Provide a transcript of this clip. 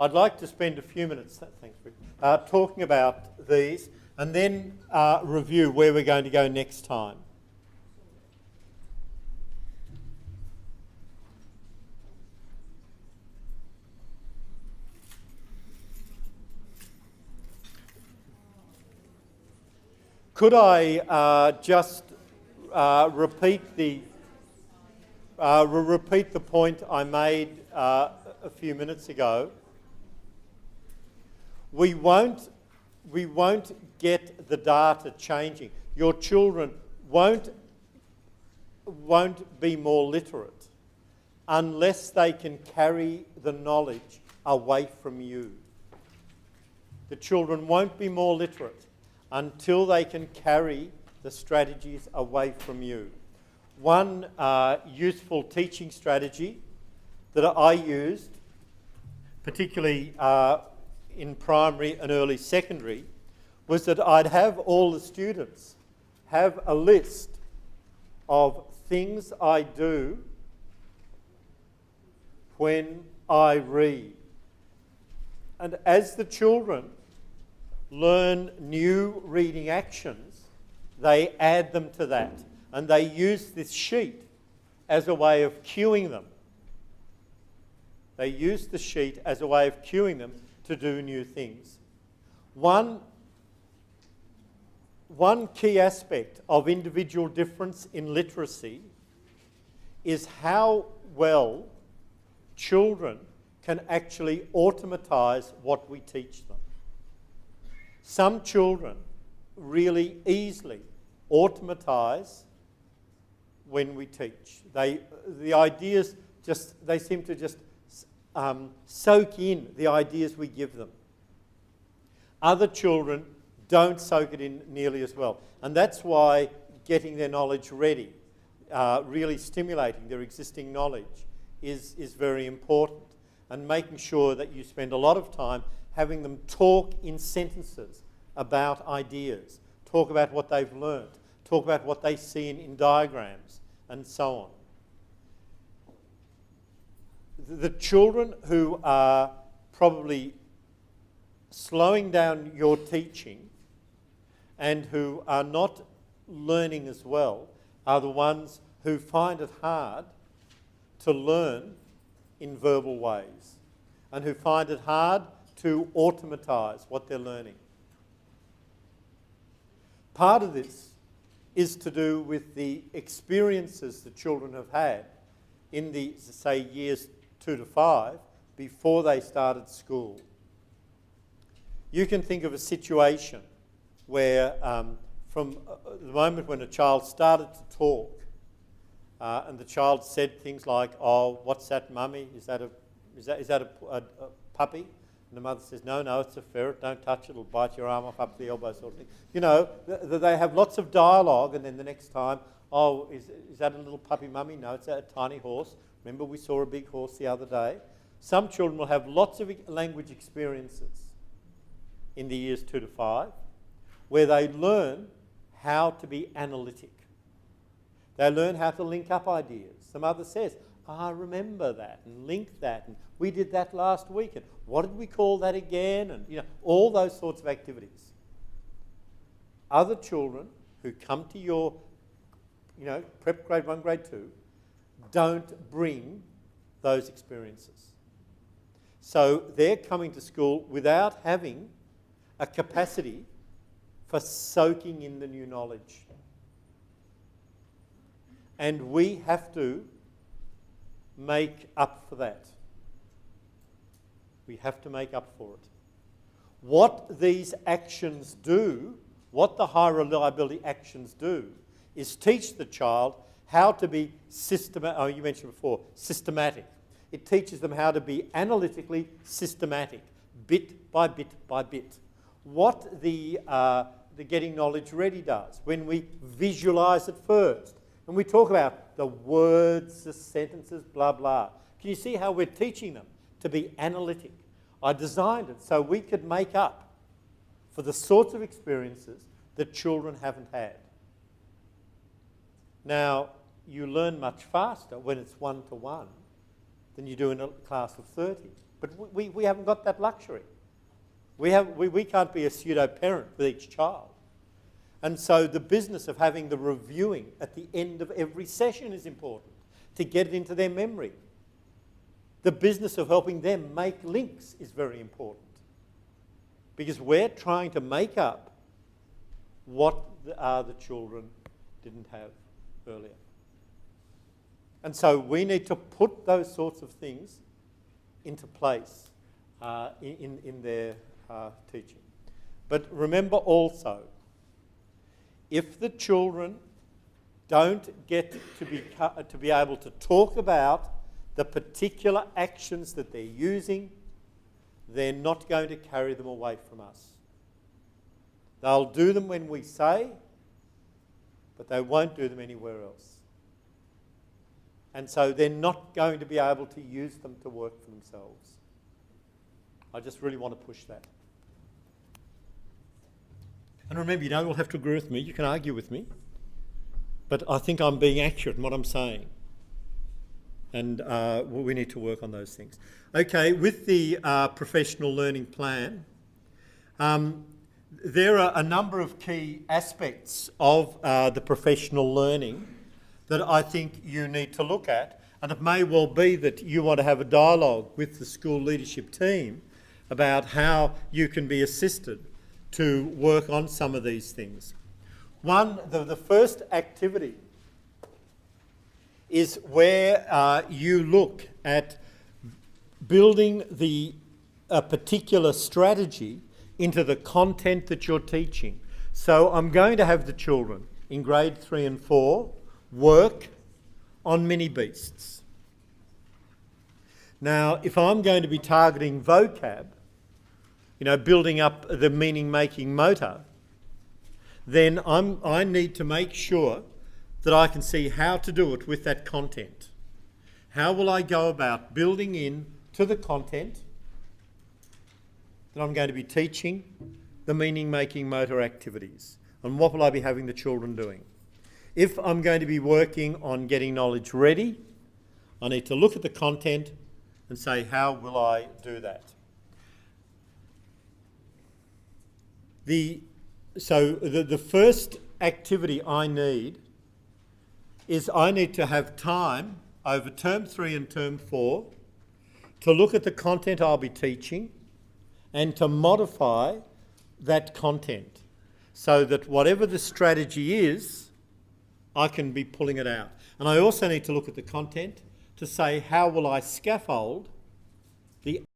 I'd like to spend a few minutes, thanks, Rick, talking about these and then review where we're going to go next time. Could I just repeat the point I made a few minutes ago? We won't get the data changing. Your children won't be more literate unless they can carry the knowledge away from you. The children won't be more literate until they can carry the strategies away from you. One useful teaching strategy that I used, particularly in primary and early secondary, was that I'd have all the students have a list of things I do when I read. And as the children learn new reading actions, they add them to that. And they use this sheet as a way of cueing them. They use the sheet as a way of cueing them to do new things. One key aspect of individual difference in literacy is how well children can actually automatise what we teach them. Some children really easily automatise when we teach. The ideas they seem to just soak in the ideas we give them. Other children don't soak it in nearly as well. And that's why getting their knowledge ready, really stimulating their existing knowledge is very important. And making sure that you spend a lot of time having them talk in sentences about ideas, talk about what they've learnt, talk about what they see in diagrams, and so on. The children who are probably slowing down your teaching and who are not learning as well are the ones who find it hard to learn in verbal ways and who find it hard to automatise what they're learning. Part of this is to do with the experiences the children have had in the, say, years 2 to 5 before they started school. You can think of a situation where from the moment when a child started to talk and the child said things like, "Oh, what's that, mummy? Is that a puppy?" And the mother says, no, it's a ferret, don't touch it, it'll bite your arm off up the elbow, sort of thing. You know, they have lots of dialogue, and then the next time, "Oh, is that a little puppy, mummy? No, it's a tiny horse. Remember we saw a big horse the other day?" Some children will have lots of language experiences in the years 2 to 5, where they learn how to be analytic. They learn how to link up ideas. The mother says, remember that, and link that, and we did that last week, and what did we call that again? And all those sorts of activities. Other children who come to your, prep grade 1, grade 2, don't bring those experiences. So they're coming to school without having a capacity for soaking in the new knowledge. And we have to make up for that. We have to make up for it. What these actions do, what the high reliability actions do, is teach the child how to be systematic. You mentioned before, systematic. It teaches them how to be analytically systematic, bit by bit by bit. What the getting knowledge ready does, when we visualise it first, and we talk about the words, the sentences, blah, blah. Can you see how we're teaching them to be analytic? I designed it so we could make up for the sorts of experiences that children haven't had. Now, you learn much faster when it's 1-to-1 than you do in a class of 30. But we haven't got that luxury. We can't be a pseudo-parent with each child. And so the business of having the reviewing at the end of every session is important to get it into their memory. The business of helping them make links is very important because we're trying to make up what the children didn't have earlier. And so we need to put those sorts of things into place in their teaching. But remember also, if the children don't get to be able to talk about the particular actions that they're using, they're not going to carry them away from us. They'll do them when we say, but they won't do them anywhere else. And so they're not going to be able to use them to work for themselves. I just really want to push that. And remember, you don't all have to agree with me. You can argue with me. But I think I'm being accurate in what I'm saying. And we need to work on those things. Okay, with the professional learning plan, there are a number of key aspects of the professional learning that I think you need to look at. And it may well be that you want to have a dialogue with the school leadership team about how you can be assisted to work on some of these things. One, the first activity is where you look at building a particular strategy into the content that you're teaching. So I'm going to have the children in grade 3 and 4 work on mini beasts. Now, if I'm going to be targeting vocab, building up the meaning-making motor, then I need to make sure that I can see how to do it with that content. How will I go about building in to the content that I'm going to be teaching the meaning-making motor activities? And what will I be having the children doing? If I'm going to be working on getting knowledge ready, I need to look at the content and say, how will I do that? So the first activity I need is I need to have time over term 3 and term 4 to look at the content I'll be teaching and to modify that content so that whatever the strategy is, I can be pulling it out. And I also need to look at the content to say, how will I scaffold the